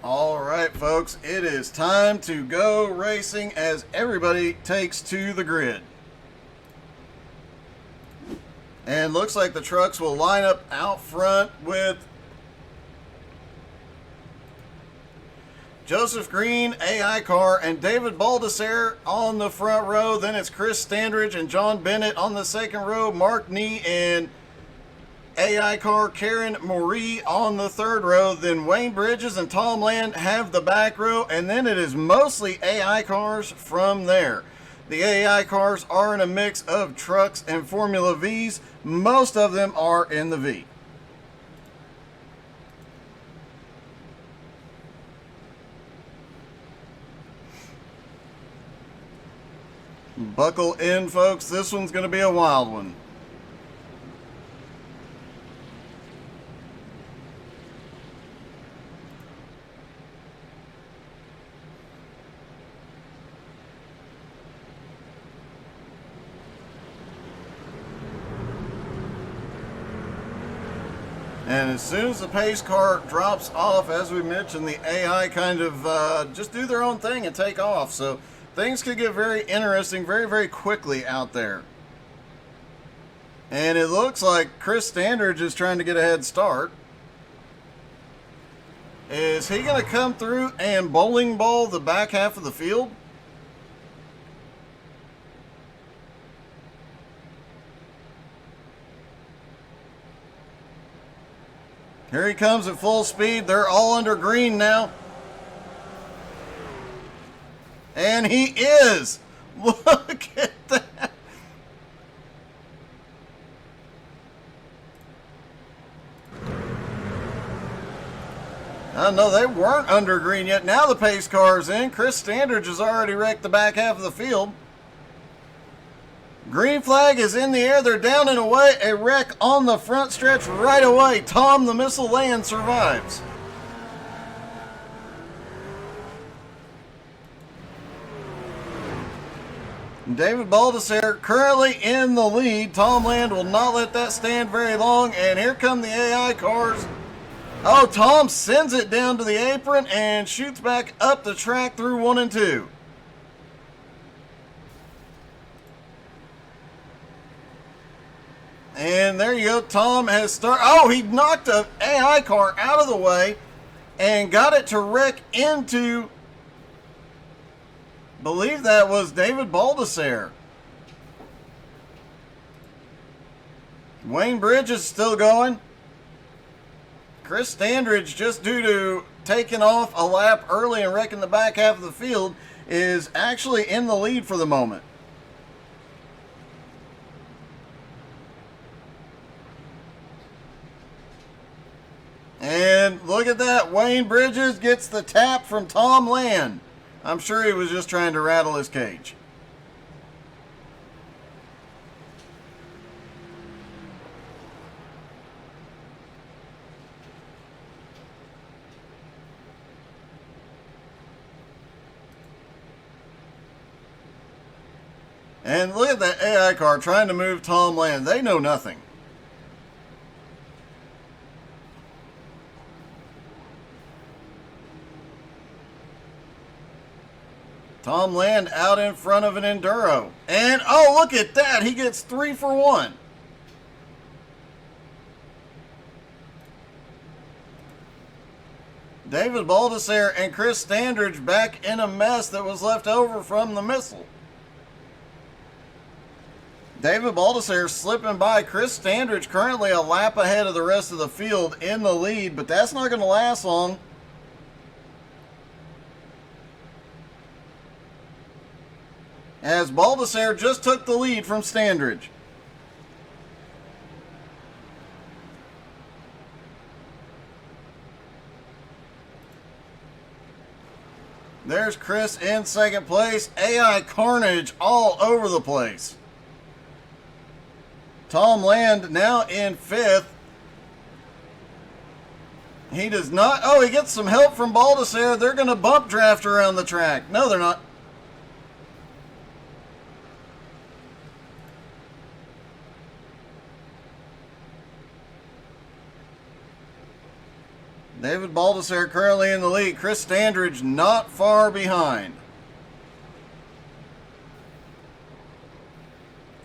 All right, folks, it is time to go racing as everybody takes to the grid. And looks like the trucks will line up out front with Joseph Green, AI Car, and David Baldessare on the front row. Then it's Chris Standridge and John Bennett on the second row. Mark Nee and AI Car Karen Moree on the third row. Then Wayne Bridges and Tom Land have the back row. And then it is mostly AI cars from there. The AI cars are in a mix of trucks and Formula Vs. Most of them are in the V. Buckle in, folks. This one's going to be a wild one. And as soon as the pace car drops off, as we mentioned, the AI kind of just do their own thing and take off. So things could get very interesting very, very quickly out there. And it looks like Chris Standridge is trying to get a head start. Is he going to come through and bowling ball the back half of the field? Here he comes at full speed. They're all under green now. And he is. Look at that. Oh, no, they weren't under green yet. Now the pace car's in. Chris Standridge has already wrecked the back half of the field. Green flag is in the air. They're down and away. A wreck on the front stretch right away. Tom the Missile Land survives. David Baldessare currently in the lead. Tom Land will not let that stand very long. And here come the AI cars. Oh, Tom sends it down to the apron and shoots back up the track through 1 and 2. And there you go. Tom has started. Oh, he knocked an AI car out of the way and got it to wreck into, believe that was David Baldessare. Wayne Bridges is still going. Chris Standridge, just due to taking off a lap early and wrecking the back half of the field, is actually in the lead for the moment. And look at that. Wayne Bridges gets the tap from Tom Land. I'm sure he was just trying to rattle his cage. And look at that AI car trying to move Tom Land. They know nothing. Tom Land out in front of an Enduro. And, oh, look at that. He gets 3 for 1. David Baldessare and Chris Standridge back in a mess that was left over from the missile. David Baldessare slipping by. Chris Standridge currently a lap ahead of the rest of the field in the lead, but that's not going to last long. As Baldessare just took the lead from Standridge. There's Chris in second place. AI carnage all over the place. Tom Land now in fifth. He does not. Oh, he gets some help from Baldessare. They're going to bump draft around the track. No, they're not. David Baldessare currently in the lead. Chris Standridge not far behind.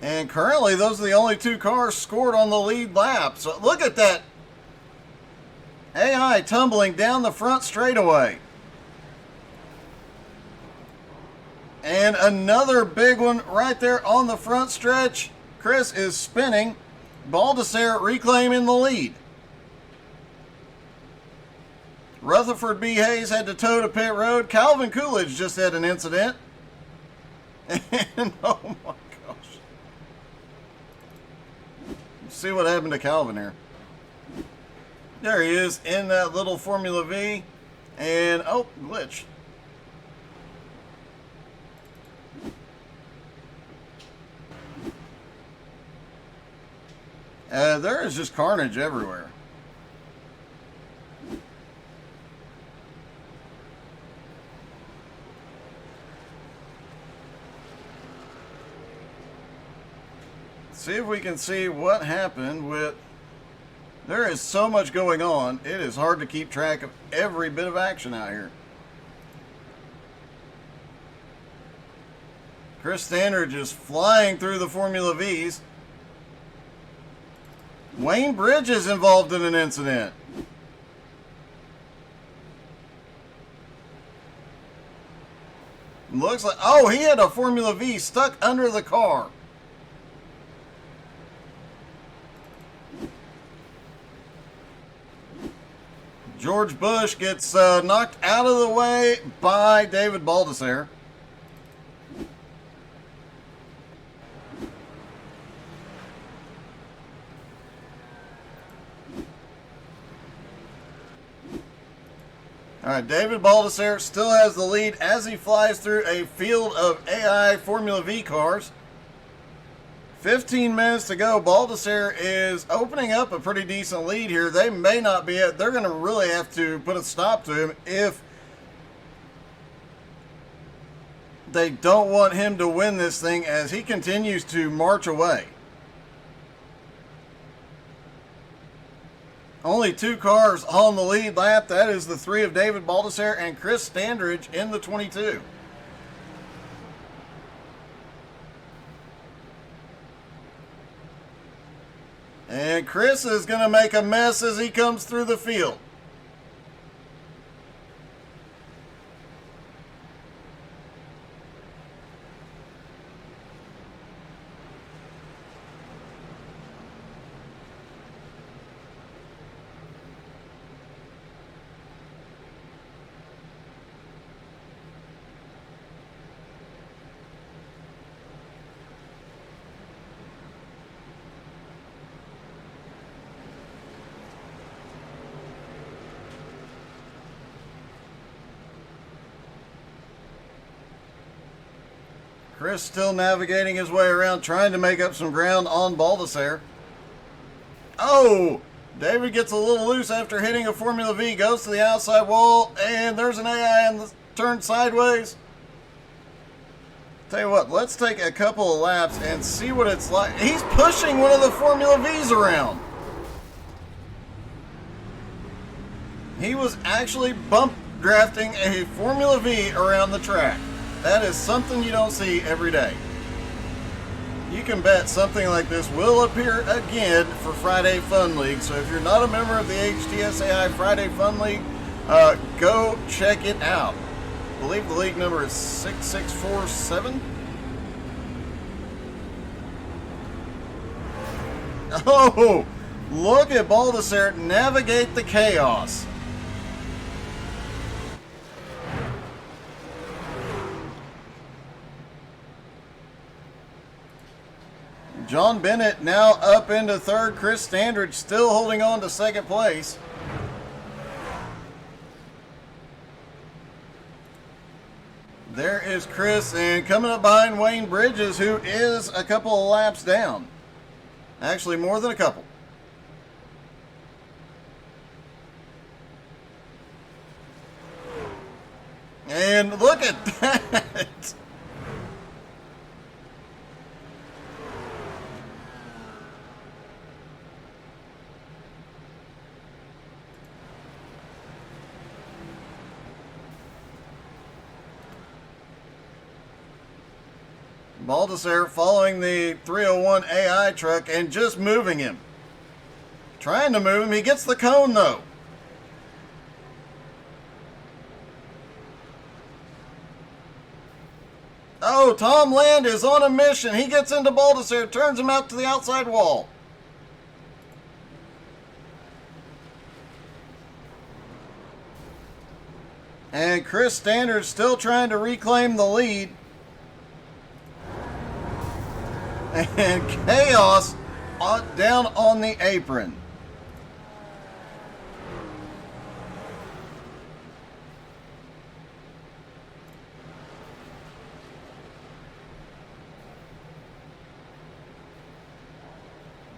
And currently, those are the only two cars scored on the lead lap. So look at that AI tumbling down the front straightaway. And another big one right there on the front stretch. Chris is spinning. Baldessare reclaiming the lead. Rutherford B. Hayes had to tow to pit road. Calvin Coolidge just had an incident. And oh my gosh. See what happened to Calvin here. There he is in that little Formula V. And, oh, glitch. There is just carnage everywhere. See if we can see what happened with... There is so much going on, it is hard to keep track of every bit of action out here. Chris Standridge is flying through the Formula Vs. Wayne Bridges involved in an incident. Looks like... Oh, he had a Formula V stuck under the car. George Bush gets knocked out of the way by David Baldessare. All right, David Baldessare still has the lead as he flies through a field of AI Formula V cars. 15 minutes to go. Baldessare is opening up a pretty decent lead here. They may not be it. They're going to really have to put a stop to him if they don't want him to win this thing as he continues to march away. Only two cars on the lead lap. That is the three of David Baldessare and Chris Standridge in the 22. And Chris is going to make a mess as he comes through the field. Chris still navigating his way around, trying to make up some ground on Baldessare. Oh! David gets a little loose after hitting a Formula V, goes to the outside wall, and there's an AI in the turn sideways. Tell you what, let's take a couple of laps and see what it's like. He's pushing one of the Formula Vs around. He was actually bump drafting a Formula V around the track. That is something you don't see every day. You can bet something like this will appear again for Friday Fun League. So if you're not a member of the HTSAI Friday Fun League, go check it out. I believe the league number is 6647. Oh, look at Baldessare navigate the chaos. John Bennett now up into third. Chris Standridge still holding on to second place. There is Chris, and coming up behind Wayne Bridges, who is a couple of laps down. Actually, more than a couple. And look at that. Baldassare following the 301 AI truck and just moving him. Trying to move him. He gets the cone, though. Oh, Tom Land is on a mission. He gets into Baldassare, turns him out to the outside wall. And Chris Standard still trying to reclaim the lead. And chaos down on the apron.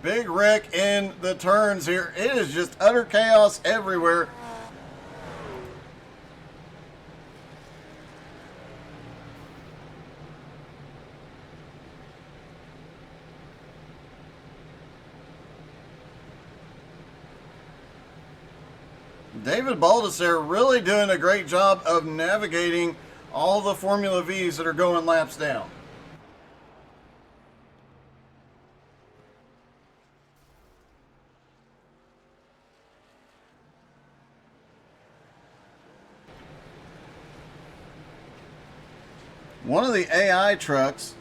Big wreck in the turns here. It is just utter chaos everywhere. David Baldassare really doing a great job of navigating all the Formula V's that are going laps down. One of the AI trucks,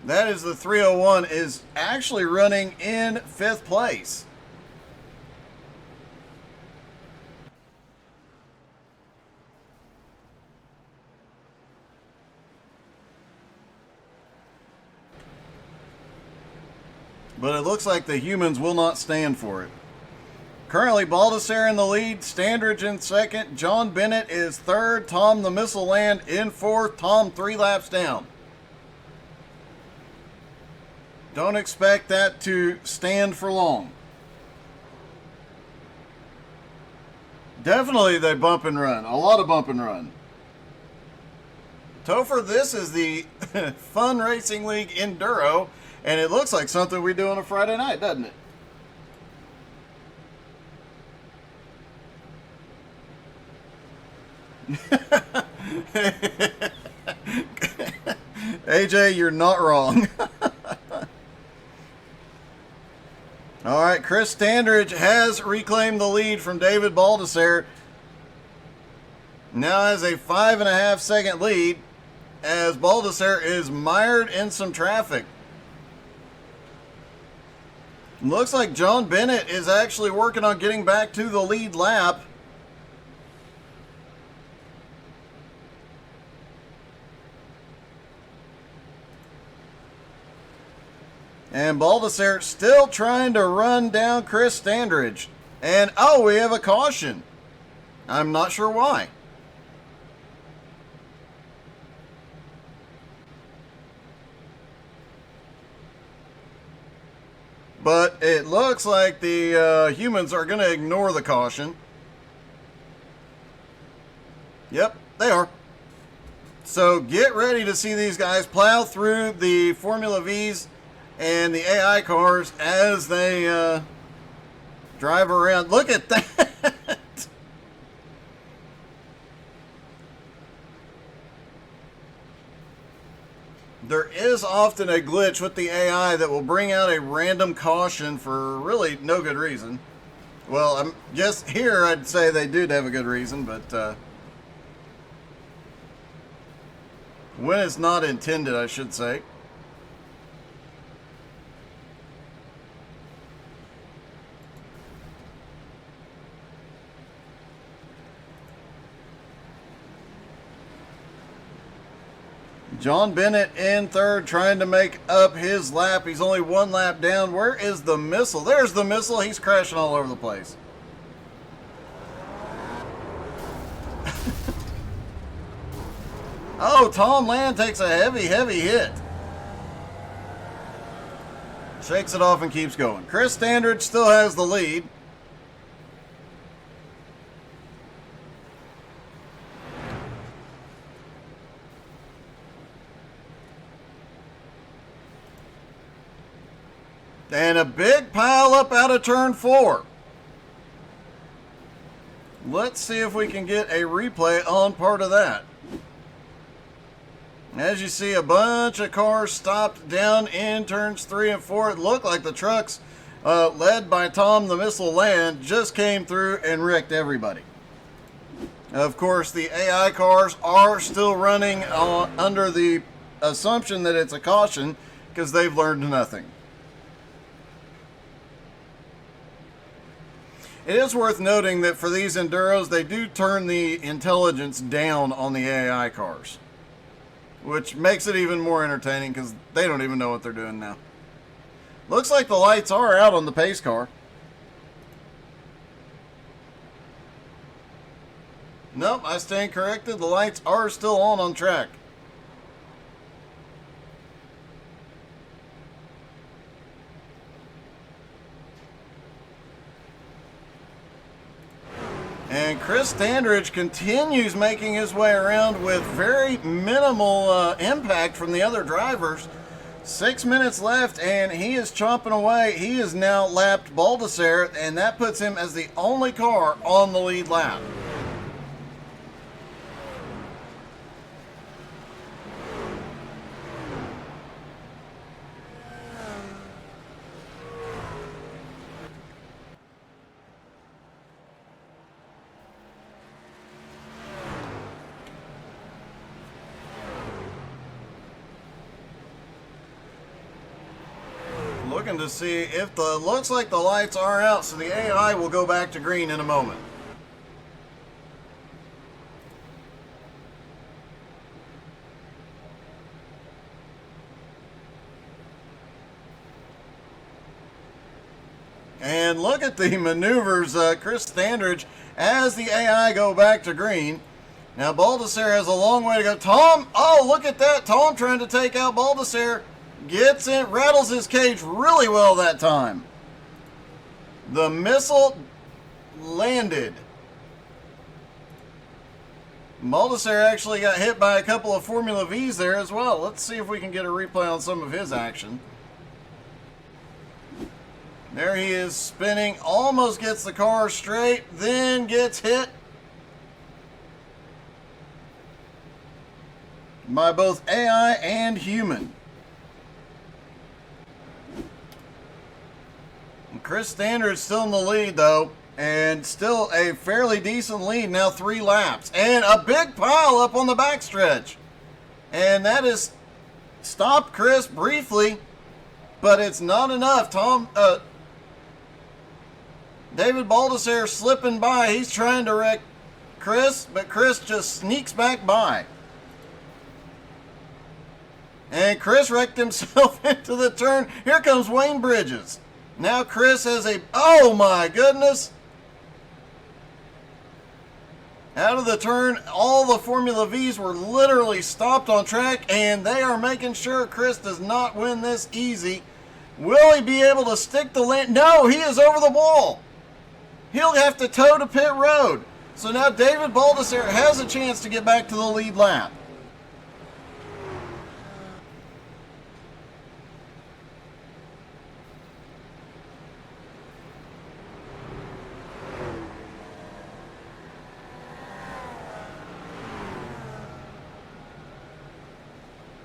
that is the 301, is actually running in 5th place. But it looks like the humans will not stand for it. Currently, Baldassare in the lead, Standridge in 2nd, John Bennett is 3rd, Tom the Missile Land in 4th, Tom 3 laps down. Don't expect that to stand for long. Definitely they bump and run, a lot of bump and run. Topher, this is the Fun Racing League Enduro, and it looks like something we do on a Friday night, doesn't it? AJ, you're not wrong. All right, Chris Standridge has reclaimed the lead from David Baldassare. Now has a 5.5 second lead as Baldassare is mired in some traffic. Looks like John Bennett is actually working on getting back to the lead lap. And Baldassare still trying to run down Chris Standridge. And, oh, we have a caution. I'm not sure why. But it looks like the humans are going to ignore the caution. Yep, they are. So get ready to see these guys plow through the Formula V's and the AI cars as they drive around. Look at that. There is often a glitch with the AI that will bring out a random caution for really no good reason. Well, I'm just here, I'd say they do have a good reason, but when it's not intended, I should say. John Bennett in 3rd, trying to make up his lap. He's only 1 lap down. Where is the missile? There's the missile. He's crashing all over the place. Oh, Tom Land takes a heavy hit. Shakes it off and keeps going. Chris Standridge still has the lead. And a big pile up out of turn 4. Let's see if we can get a replay on part of that. As you see, a bunch of cars stopped down in turns 3 and 4. It looked like the trucks led by Tom the Missile Land just came through and wrecked everybody. Of course, the AI cars are still running under the assumption that it's a caution because they've learned nothing. It is worth noting that for these Enduros, they do turn the intelligence down on the AI cars, which makes it even more entertaining because they don't even know what they're doing now. Looks like the lights are out on the pace car. Nope, I stand corrected. The lights are still on track. And Chris Standridge continues making his way around with very minimal impact from the other drivers. 6 minutes left, and he is chomping away. He has now lapped Baldassare, and that puts him as the only car on the lead lap. Looking to see if looks like the lights are out, so the AI will go back to green in a moment. And look at the maneuvers, Chris Standridge, as the AI go back to green. Now Baldassare has a long way to go. Tom, oh, look at that. Tom trying to take out Baldassare. Gets it, rattles his cage really well that time. The missile landed. Baldassare actually got hit by a couple of Formula V's there as well. Let's see if we can get a replay on some of his action. There he is spinning, almost gets the car straight, then gets hit by both AI and human. Chris Standridge still in the lead though, and still a fairly decent lead, now 3 laps. And a big pile up on the backstretch. And that is stopped Chris briefly, but it's not enough. David Baldassare slipping by. He's trying to wreck Chris, but Chris just sneaks back by. And Chris wrecked himself into the turn. Here comes Wayne Bridges. Now Chris has oh my goodness. Out of the turn, all the Formula V's were literally stopped on track, and they are making sure Chris does not win this easy. Will he be able to stick the land? No, he is over the wall. He'll have to tow to pit road. So now David Baldassare has a chance to get back to the lead lap.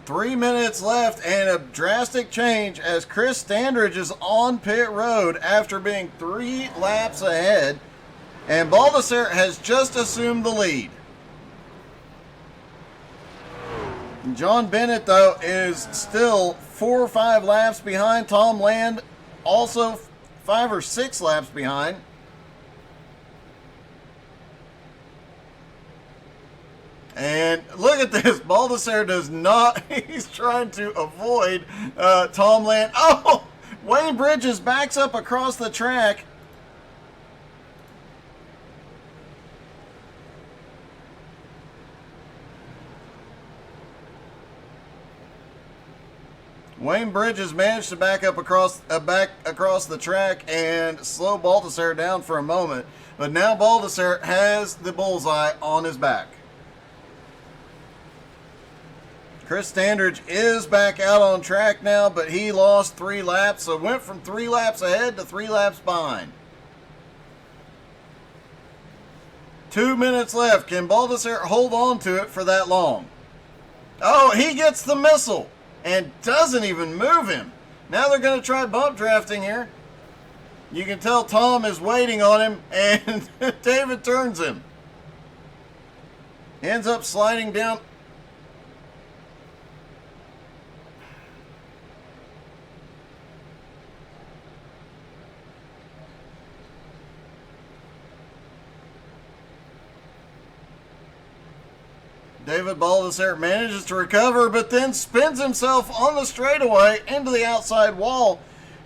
Three minutes left, and a drastic change as Chris Standridge is on pit road after being 3 laps ahead, and Baldassare has just assumed the lead. John Bennett, though, is still 4 or 5 laps behind. Tom Land also 5 or 6 laps behind. And look at this. Baldassare does not. He's trying to avoid Tom Land. Oh! Wayne Bridges backs up across the track. Wayne Bridges managed to back up across the track and slow Baldassare down for a moment. But now Baldassare has the bullseye on his back. Chris Standridge is back out on track now, but he lost 3 laps, so went from 3 laps ahead to 3 laps behind. 2 minutes left. Can Baldassare hold on to it for that long? Oh, he gets the missile and doesn't even move him. Now they're going to try bump drafting here. You can tell Tom is waiting on him, and David turns him. Ends up sliding down. David Baldessere manages to recover, but then spins himself on the straightaway into the outside wall.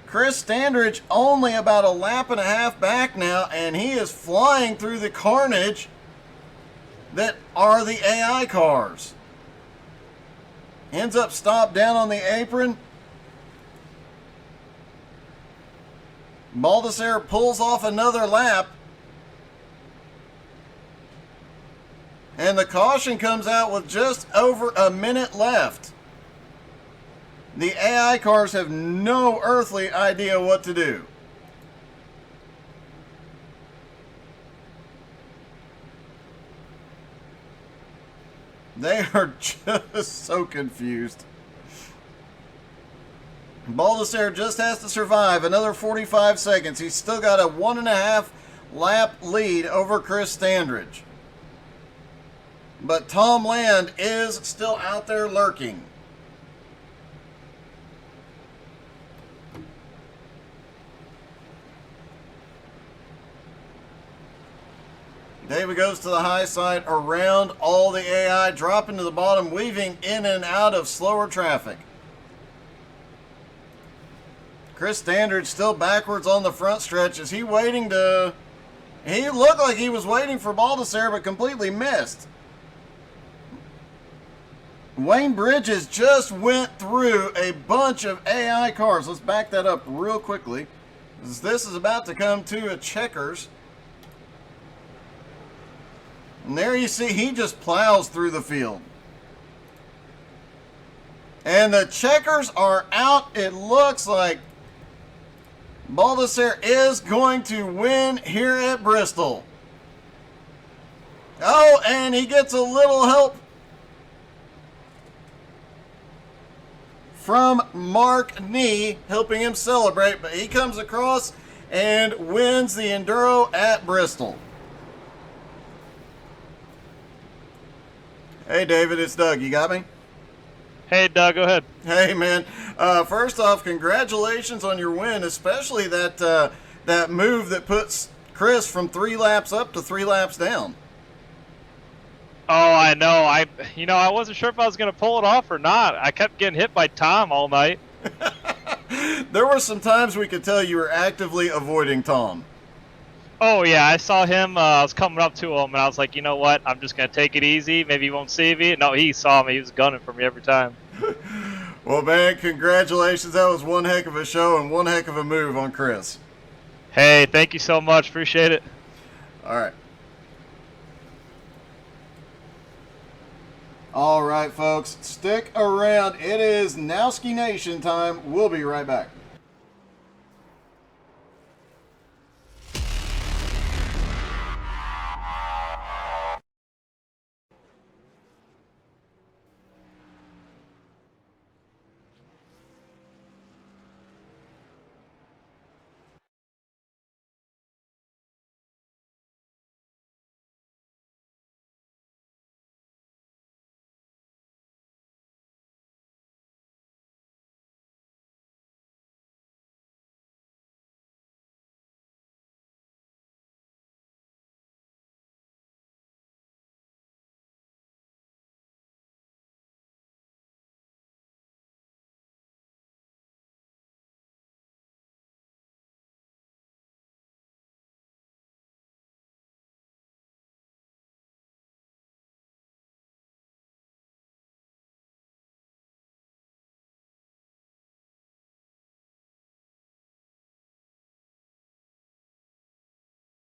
Chris Standridge only about a lap and a half back now, and he is flying through the carnage that are the AI cars. Ends up stopped down on the apron. Baldessere pulls off another lap. And the caution comes out with just over a minute left. The AI cars have no earthly idea what to do. They are just so confused. Baldessere just has to survive another 45 seconds. He's still got a 1.5 lap lead over Chris Standridge. But Tom Land is still out there lurking. David goes to the high side around all the AI, dropping to the bottom, weaving in and out of slower traffic. Chris Standridge still backwards on the front stretch. Is he waiting to... He looked like he was waiting for Baldessere, but completely missed. Wayne Bridges just went through a bunch of AI cars. Let's back that up real quickly. This is about to come to a checkers. And there you see, he just plows through the field. And the checkers are out. It looks like Baldessere is going to win here at Bristol. Oh, and he gets a little help from Mark Nee, helping him celebrate, but he comes across and wins the Enduro at Bristol. Hey David, it's Doug. You got me? Hey Doug, go ahead. Hey man. First off, congratulations on your win, especially that move that puts Chris from 3 laps up to 3 laps down. Oh, I know. I wasn't sure if I was going to pull it off or not. I kept getting hit by Tom all night. There were some times we could tell you were actively avoiding Tom. Oh, yeah, I saw him. I was coming up to him, and I was like, you know what? I'm just going to take it easy. Maybe he won't see me. No, he saw me. He was gunning for me every time. Well, man, congratulations. That was one heck of a show and one heck of a move on Chris. Hey, thank you so much. Appreciate it. All right. All right, folks. Stick around. It is Nowski Nation time. We'll be right back.